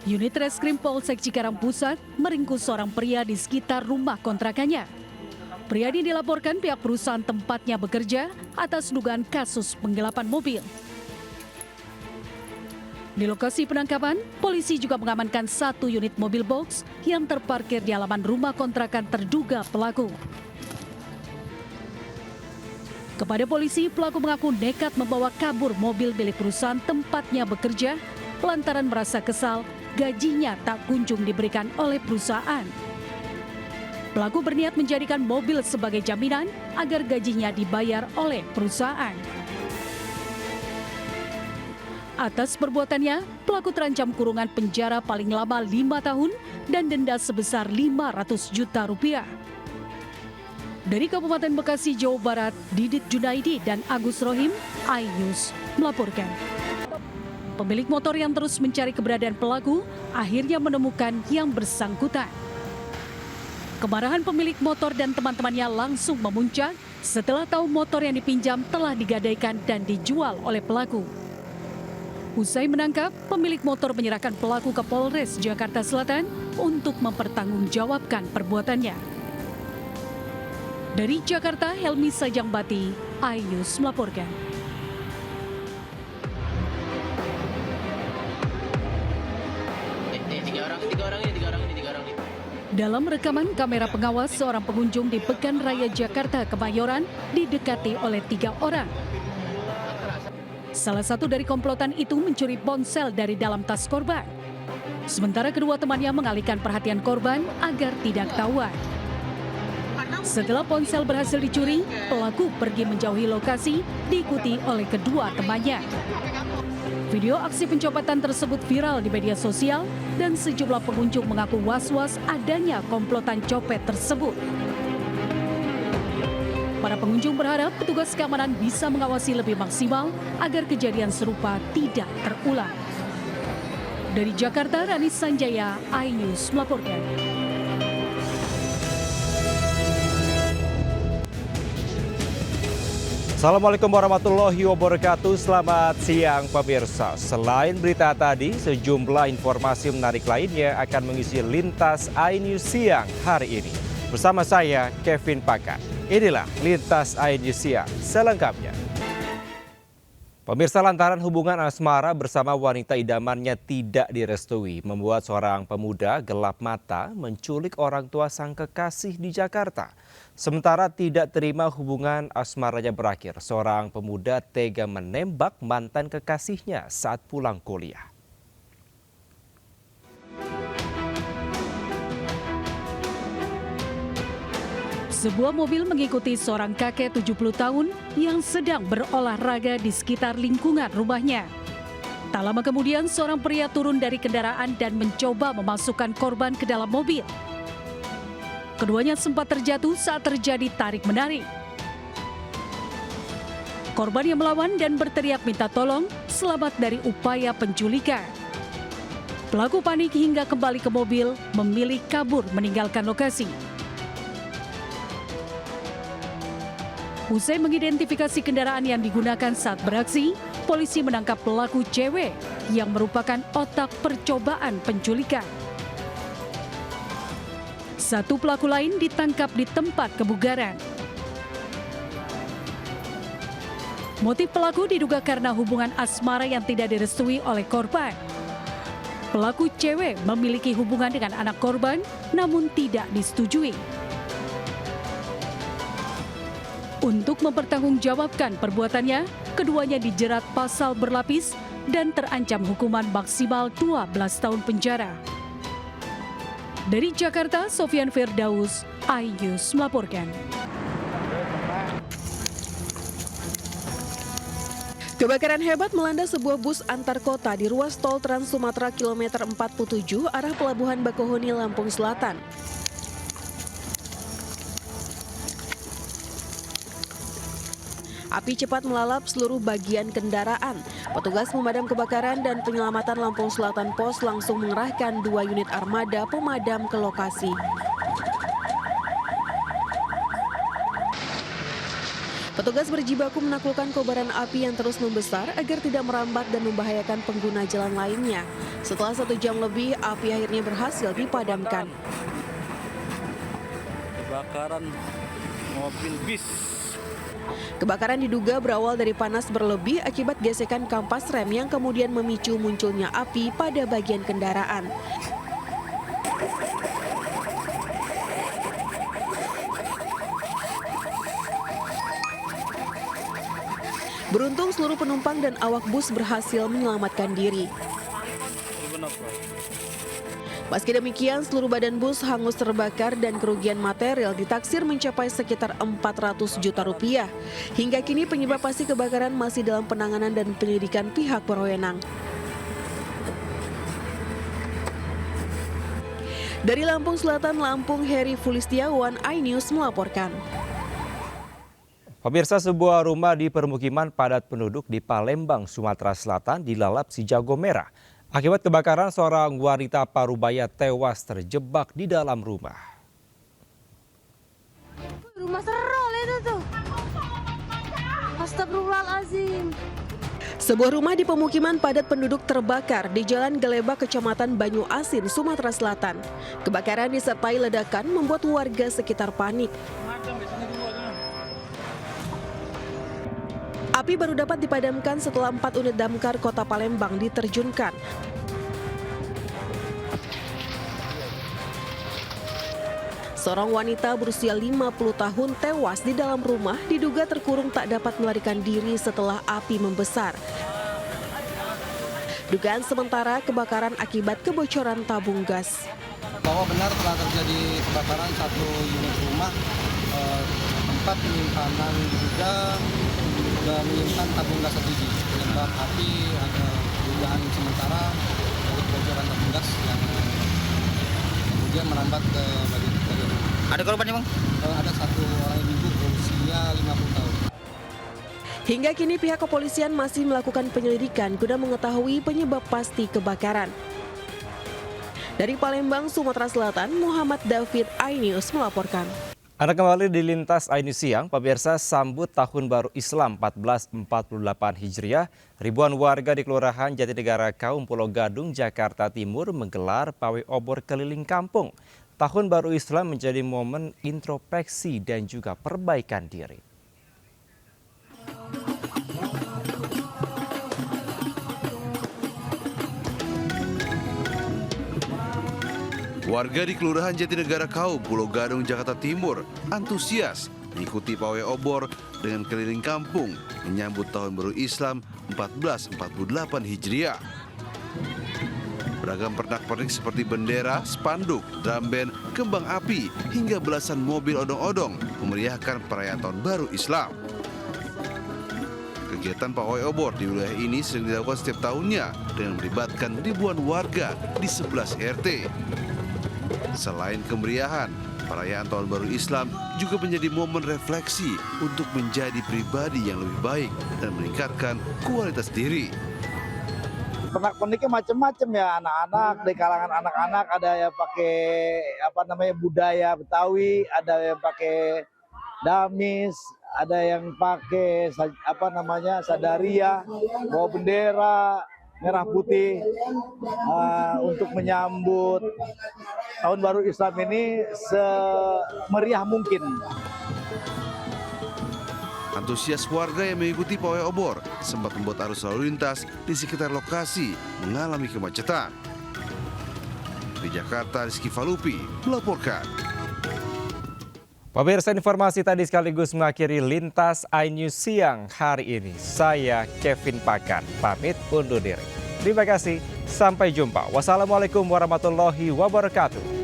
Unit Reskrim Polsek Cikarang Pusat meringkus seorang pria di sekitar rumah kontrakannya. Pria ini dilaporkan pihak perusahaan tempatnya bekerja atas dugaan kasus penggelapan mobil. Di lokasi penangkapan, polisi juga mengamankan 1 unit mobil box yang terparkir di halaman rumah kontrakan terduga pelaku. Kepada polisi, pelaku mengaku nekat membawa kabur mobil milik perusahaan tempatnya bekerja lantaran merasa kesal gajinya tak kunjung diberikan oleh perusahaan. Pelaku berniat menjadikan mobil sebagai jaminan agar gajinya dibayar oleh perusahaan. Atas perbuatannya, pelaku terancam kurungan penjara paling lama 5 tahun dan denda sebesar 500 juta rupiah. Dari Kabupaten Bekasi, Jawa Barat, Didit Junaidi dan Agus Rohim, iNews melaporkan. Pemilik motor yang terus mencari keberadaan pelaku akhirnya menemukan yang bersangkutan. Kemarahan pemilik motor dan teman-temannya langsung memuncak setelah tahu motor yang dipinjam telah digadaikan dan dijual oleh pelaku. Usai menangkap, pemilik motor menyerahkan pelaku ke Polres Jakarta Selatan untuk mempertanggungjawabkan perbuatannya. Dari Jakarta, Helmi Sajangbati, iNews melaporkan. Dalam rekaman kamera pengawas, seorang pengunjung di Pekan Raya Jakarta Kemayoran didekati oleh 3 orang. Salah satu dari komplotan itu mencuri ponsel dari dalam tas korban. Sementara kedua temannya mengalihkan perhatian korban agar tidak ketahuan. Setelah ponsel berhasil dicuri, pelaku pergi menjauhi lokasi diikuti oleh kedua temannya. Video aksi pencopetan tersebut viral di media sosial dan sejumlah pengunjung mengaku was-was adanya komplotan copet tersebut. Para pengunjung berharap petugas keamanan bisa mengawasi lebih maksimal agar kejadian serupa tidak terulang. Dari Jakarta, Rani Sanjaya, iNews melaporkan. Assalamualaikum warahmatullahi wabarakatuh. Selamat siang pemirsa. Selain berita tadi, sejumlah informasi menarik lainnya akan mengisi Lintas iNews siang hari ini. Bersama saya, Kevin Pakan. Inilah Lintas iNews siang selengkapnya. Pemirsa, lantaran hubungan asmara bersama wanita idamannya tidak direstui, membuat seorang pemuda gelap mata menculik orang tua sang kekasih di Jakarta. Sementara tidak terima hubungan asmaranya berakhir, seorang pemuda tega menembak mantan kekasihnya saat pulang kuliah. Sebuah mobil mengikuti seorang kakek 70 tahun yang sedang berolahraga di sekitar lingkungan rumahnya. Tak lama kemudian seorang pria turun dari kendaraan dan mencoba memasukkan korban ke dalam mobil. Keduanya sempat terjatuh saat terjadi tarik-menarik. Korban yang melawan dan berteriak minta tolong selamat dari upaya penculikan. Pelaku panik hingga kembali ke mobil, memilih kabur meninggalkan lokasi. Usai mengidentifikasi kendaraan yang digunakan saat beraksi, polisi menangkap pelaku cewek yang merupakan otak percobaan penculikan. Satu pelaku lain ditangkap di tempat kebugaran. Motif pelaku diduga karena hubungan asmara yang tidak direstui oleh korban. Pelaku cewek memiliki hubungan dengan anak korban, namun tidak disetujui. Untuk mempertanggungjawabkan perbuatannya, keduanya dijerat pasal berlapis dan terancam hukuman maksimal 12 tahun penjara. Dari Jakarta, Sofian Firdaus, iNews melaporkan. Kebakaran hebat melanda sebuah bus antar kota di ruas tol Trans Sumatera kilometer 47 arah Pelabuhan Bakauheni, Lampung Selatan. Api cepat melalap seluruh bagian kendaraan. Petugas pemadam kebakaran dan penyelamatan Lampung Selatan Pos langsung mengerahkan 2 unit armada pemadam ke lokasi. Petugas berjibaku menaklukkan kobaran api yang terus membesar agar tidak merambat dan membahayakan pengguna jalan lainnya. Setelah 1 jam lebih, api akhirnya berhasil dipadamkan. Kebakaran mobil bis. Kebakaran diduga berawal dari panas berlebih akibat gesekan kampas rem yang kemudian memicu munculnya api pada bagian kendaraan. Beruntung seluruh penumpang dan awak bus berhasil menyelamatkan diri. Meski demikian, seluruh badan bus hangus terbakar dan kerugian material ditaksir mencapai sekitar 400 juta rupiah. Hingga kini penyebab pasti kebakaran masih dalam penanganan dan penyelidikan pihak berwenang. Dari Lampung Selatan, Lampung, Heri Fulistiawan, iNews melaporkan. Pemirsa, sebuah rumah di permukiman padat penduduk di Palembang, Sumatera Selatan dilalap si jago merah. Akibat kebakaran, seorang wanita parubaya tewas terjebak di dalam rumah. Rumah serol itu tuh. Astagfirullahaladzim. Sebuah rumah di pemukiman padat penduduk terbakar di Jalan Gelebak, Kecamatan Banyu Asin, Sumatera Selatan. Kebakaran disertai ledakan membuat warga sekitar panik. Api baru dapat dipadamkan setelah 4 unit damkar Kota Palembang diterjunkan. Seorang wanita berusia 50 tahun tewas di dalam rumah diduga terkurung tak dapat melarikan diri setelah api membesar. Dugaan sementara kebakaran akibat kebocoran tabung gas. Bahwa benar telah terjadi kebakaran 1 unit rumah, tempat penyimpanan juga menyimpan tabung gas LPG. Penyebab api ada dugaan sementara dari kebocoran tabung gas yang kemudian merambat ke bagian rumah. Ada korbannya, Bang? Ada 1 orang ibu berusia 50 tahun. Hingga kini pihak kepolisian masih melakukan penyelidikan guna mengetahui penyebab pasti kebakaran. Dari Palembang, Sumatera Selatan, Muhammad David, iNews melaporkan. Anda kembali di Lintas iNews Siang, pemirsa, sambut Tahun Baru Islam 1448 Hijriah. Ribuan warga di Kelurahan Jatinegara Kaum, Pulau Gadung, Jakarta Timur menggelar pawai obor keliling kampung. Tahun Baru Islam menjadi momen introspeksi dan juga perbaikan diri. Warga di Kelurahan Jatinegara Kaum, Pulau Gadung, Jakarta Timur antusias mengikuti pawai obor dengan keliling kampung menyambut Tahun Baru Islam 1448 Hijriah. Beragam pernak-pernik seperti bendera, spanduk, drum band, kembang api, hingga belasan mobil odong-odong memeriahkan perayaan Tahun Baru Islam. Kegiatan pawai obor di wilayah ini sering dilakukan setiap tahunnya dengan melibatkan ribuan warga di 11 RT. Selain kemeriahan, perayaan Tahun Baru Islam juga menjadi momen refleksi untuk menjadi pribadi yang lebih baik dan meningkatkan kualitas diri. Pernak-perniknya macam-macam ya, anak-anak, di kalangan anak-anak ada yang pakai budaya Betawi, ada yang pakai damis, ada yang pakai sadaria, bawa bendera merah putih untuk menyambut Tahun Baru Islam ini semeriah mungkin. Antusias warga yang mengikuti pawai obor sempat membuat arus lalu lintas di sekitar lokasi mengalami kemacetan. Di Jakarta, Rizky Falupi melaporkan. Pemirsa, informasi tadi sekaligus mengakhiri Lintas iNews Siang hari ini. Saya Kevin Pakar, pamit undur diri. Terima kasih, sampai jumpa. Wassalamualaikum warahmatullahi wabarakatuh.